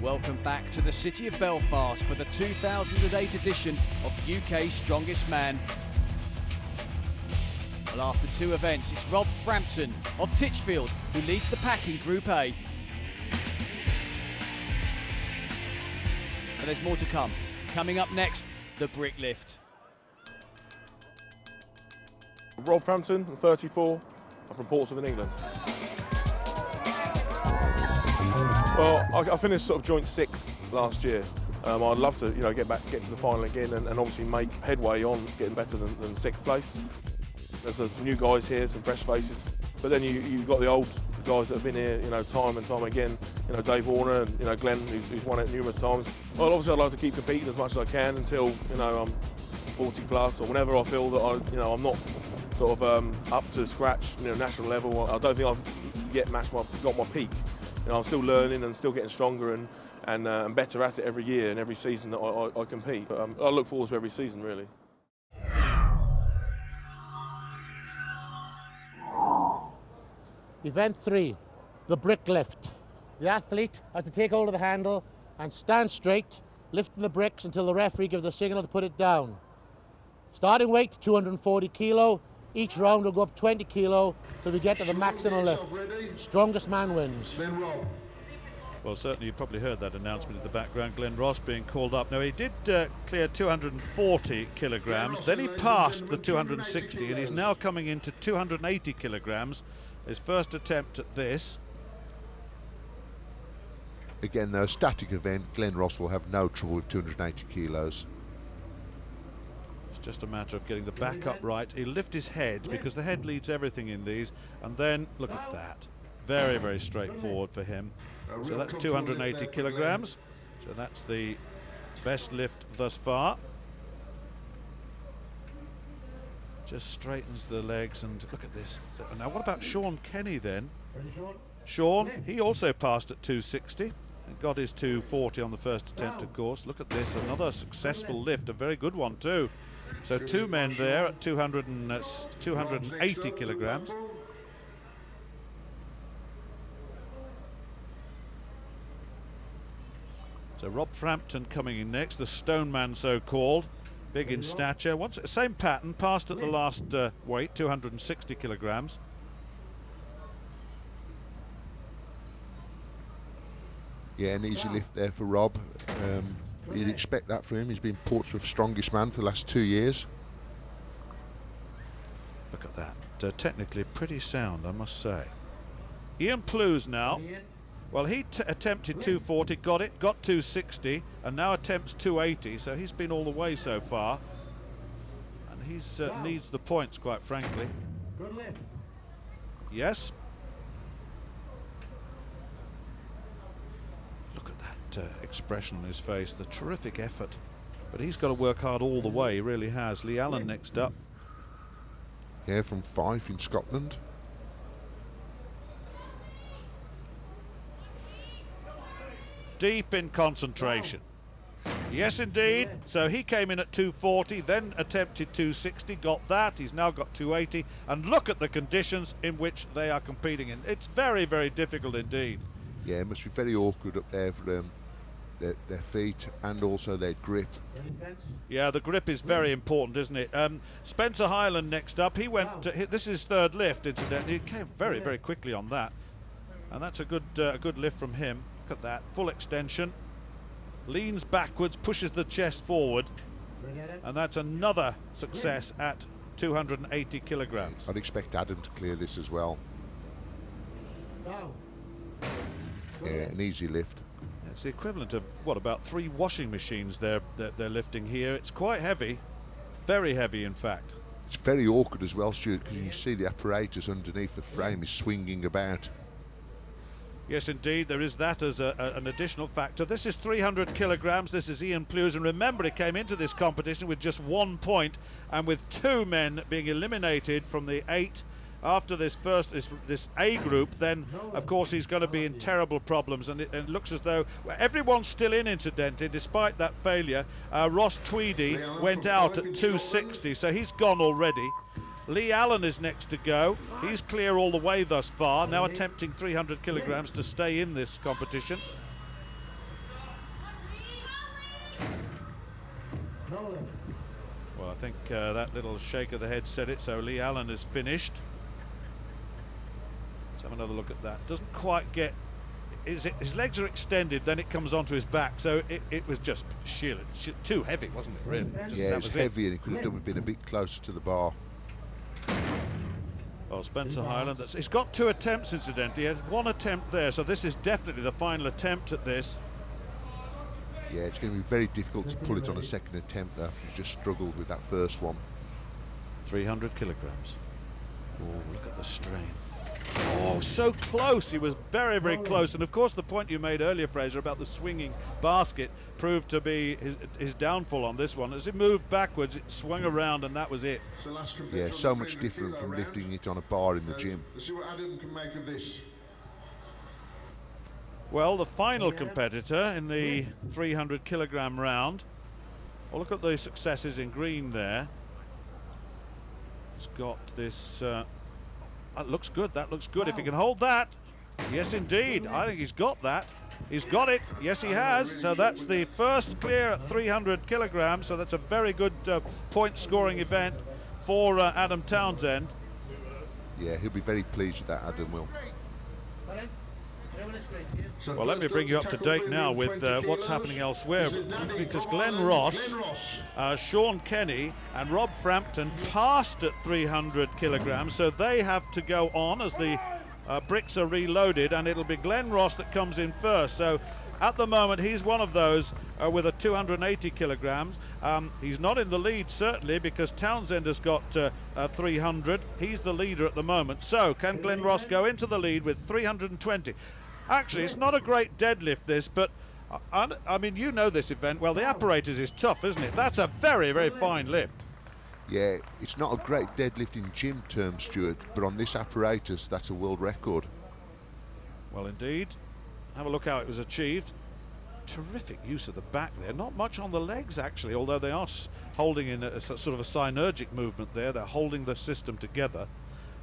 welcome back to the city of Belfast for the 2008 edition of UK's Strongest Man. Well, after two events, it's Rob Frampton of Titchfield who leads the pack in Group A. But there's more to come. Coming up next, the brick lift. Rob Frampton, I'm 34. I'm from Portsmouth in England. Well, I finished sort of joint sixth last year. I'd love to, get to the final again, and obviously make headway on getting better than sixth place. There's some new guys here, some fresh faces, but then you've got the old guys that have been here, time and time again. Dave Warner and Glenn, who's won it numerous times. Well, obviously I'd like to keep competing as much as I can until I'm 40 plus, or whenever I feel that I'm not sort of up to scratch, national level. I don't think I've yet got my peak. I'm still learning and still getting stronger and better at it every year and every season that I compete. But I look forward to every season, really. Event 3, the brick lift. The athlete has to take hold of the handle and stand straight, lifting the bricks until the referee gives the signal to put it down. Starting weight 240 kilo. Each round will go up 20 kilo till we get to the maximum lift. Strongest man wins. Well, certainly you probably heard that announcement in the background. Glenn Ross being called up. Now, he did clear 240 kilograms. Then he passed the 260, and he's now coming into 280 kilograms. His first attempt at this. Again, though, a static event, Glenn Ross will have no trouble with 280 kilos. Just a matter of getting the back up right. He'll lift his head because the head leads everything in these, and then look at that. Very, very straightforward for him. So that's 280 kilograms. So that's the best lift thus far. Just straightens the legs, and look at this. Now what about Shawn Kenny then? Shawn, he also passed at 260 and got his 240 on the first attempt, of course. Look at this, another successful lift, a very good one too. So two men there at 280 kilograms. So Rob Frampton coming in next, the Stoneman so-called, big in stature. Same pattern, passed at the last weight, 260 kilograms. Yeah, an easy lift there for Rob. You'd expect that from him. He's been Portsmouth's strongest man for the last 2 years. Look at that. Technically pretty sound, I must say. Plews now. Well, he attempted 240, got it, got 260, and now attempts 280, so he's been all the way so far. And he's needs the points, quite frankly. Good lift. Yes. Look at that expression on his face, the terrific effort. But he's got to work hard all the way, he really has. Allan next up. Yeah, from Fife in Scotland. Deep in concentration. Yes, indeed. So he came in at 240, then attempted 260, got that. He's now got 280. And look at the conditions in which they are competing in. It's very, very difficult indeed. Yeah, it must be very awkward up there for their feet and also their grip. Yeah, the grip is very important, isn't it? Spencer Hyland next up. He went. This is his third lift, incidentally. He came very, very quickly on that, and that's a good lift from him. Look at that, full extension. Leans backwards, pushes the chest forward, and that's another success at 280 kilograms. I'd expect Adam to clear this as well. Yeah, an easy lift. It's the equivalent of what, about 3 washing machines they're lifting here. It's quite heavy, very heavy in fact. It's very awkward as well, Stuart, because you can see the apparatus underneath the frame is swinging about. Yes, indeed, there is that as an additional factor. This is 300 kilograms. This is Plews, and remember, he came into this competition with just 1 point, and with 2 men being eliminated from the 8 after this A group. Then, of course, he's going to be in terrible problems, and it looks as though everyone's still in, incidentally, despite that failure. Ross TWEEDY went out at 260, so he's gone already. Allan is next to go. He's clear all the way thus far, now attempting 300 kilograms to stay in this competition. Well, I think that little shake of the head said it, so Lee Allan is finished. Let's have another look at that. Doesn't quite get... His legs are extended, then it comes onto his back, so it was just too heavy, wasn't it, really? Yeah, it was heavy, and he could have been a bit closer to the bar. Well, Spencer Hyland, he's got 2 attempts, incidentally. He had 1 attempt there, so this is definitely the final attempt at this. Yeah, it's going to be very difficult to pull it on a second attempt after he just struggled with that first one. 300 kilograms. Oh, look at the strain. Oh, so close. He was very, very close. And of course, the point you made earlier, Fraser, about the swinging basket proved to be his downfall on this one. As it moved backwards, it swung around, and that was it. Yeah, so much different from lifting it on a bar in the gym. Let's see what Adam can make of this. Well, the final competitor in the 300 kilogram round. Well, look at the successes in green there. He's got this... that looks good, that looks good. If he can hold that, yes indeed, I think he's got that. He's got it, yes he has. So that's the first clear at 300 kilograms, so that's a very good point scoring event for Adam Townsend. Yeah, he'll be very pleased with that, Adam will. Well, let me bring you up to date now with what's happening elsewhere, because Glenn Ross, Shawn Kenny and Rob Frampton passed at 300 kilograms, so they have to go on as the bricks are reloaded, and it'll be Glenn Ross that comes in first. So at the moment he's one of those with a 280 kilograms. He's not in the lead certainly, because Townsend has got 300. He's the leader at the moment. So can Glenn Ross go into the lead with 320? Actually, it's not a great deadlift this, but I mean, you know this event well. The apparatus is tough, isn't it? That's a very, very fine lift. Yeah, it's not a great deadlift in gym terms, Stuart, but on this apparatus, that's a world record. Well, indeed. Have a look how it was achieved. Terrific use of the back there. Not much on the legs, actually, although they are holding in a sort of a synergic movement there. They're holding the system together.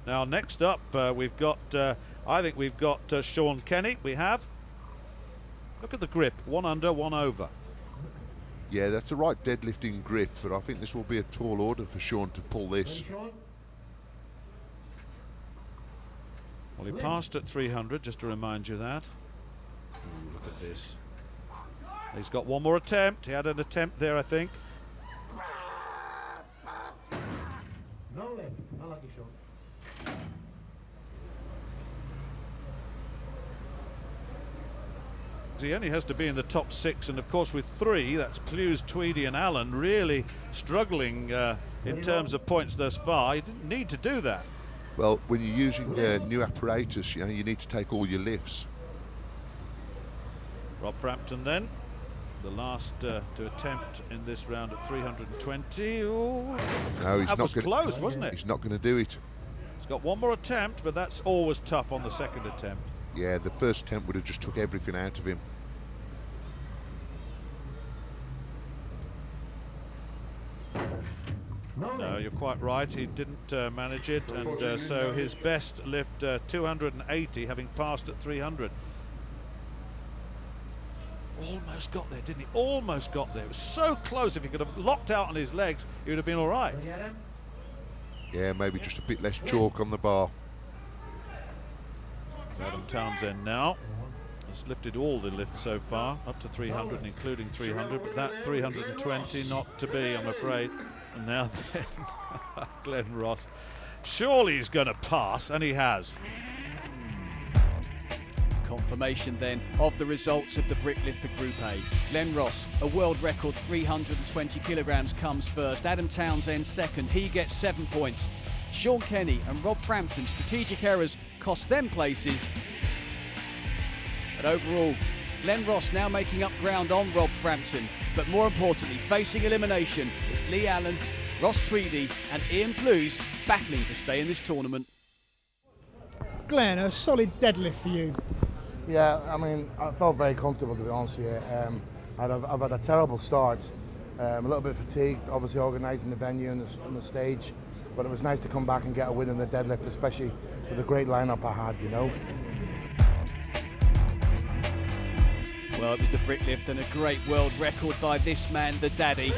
Now, next up, we've got, I think we've got Shawn Kenny. We have. Look at the grip. 1 under, 1 over. Yeah, that's the right deadlifting grip, but I think this will be a tall order for Shawn to pull this. Well, he passed at 300, just to remind you that. Ooh, look at this. He's got 1 more attempt. He had an attempt there, I think. No leg. Not lucky, Shawn. He only has to be in the top 6, and of course with 3, that's Plews, TWEEDY and Allan, really struggling in terms of points thus far. He didn't need to do that. Well, when you're using new apparatus, you know, you need to take all your lifts. Rob Frampton then, the last to attempt in this round at 320. Ooh. No, that was close, wasn't it? He's not going to do it. He's got 1 more attempt, but that's always tough on the second attempt. Yeah, the first attempt would have just took everything out of him. No, you're quite right. He didn't manage it, and so his best lift 280, having passed at 300. Almost got there, didn't he? Almost got there. It was so close. If he could have locked out on his legs, he would have been all right. Yeah, maybe just a bit less chalk on the bar. Adam Townsend now has lifted all the lifts so far, up to 300 and including 300, but that 320 not to be, I'm afraid. And now then, Glenn Ross. Surely he's going to pass, and he has. Confirmation then of the results of the brick lift for Group A. Glenn Ross, a world record 320 kilograms, comes first. Adam Townsend second, he gets 7 points. Shawn Kenny and Rob Frampton, strategic errors cost them places. But overall, Glenn Ross now making up ground on Rob Frampton. But more importantly, facing elimination, it's Lee Allan, Ross TWEEDY and Ian Plews battling to stay in this tournament. Glenn, a solid deadlift for you. Yeah, I mean, I felt very comfortable, to be honest with you. I've had a terrible start. A little bit fatigued, obviously organising the venue and the stage. But it was nice to come back and get a win in the deadlift, especially with the great lineup I had, you know. Well, it was the brick lift and a great world record by this man, the daddy.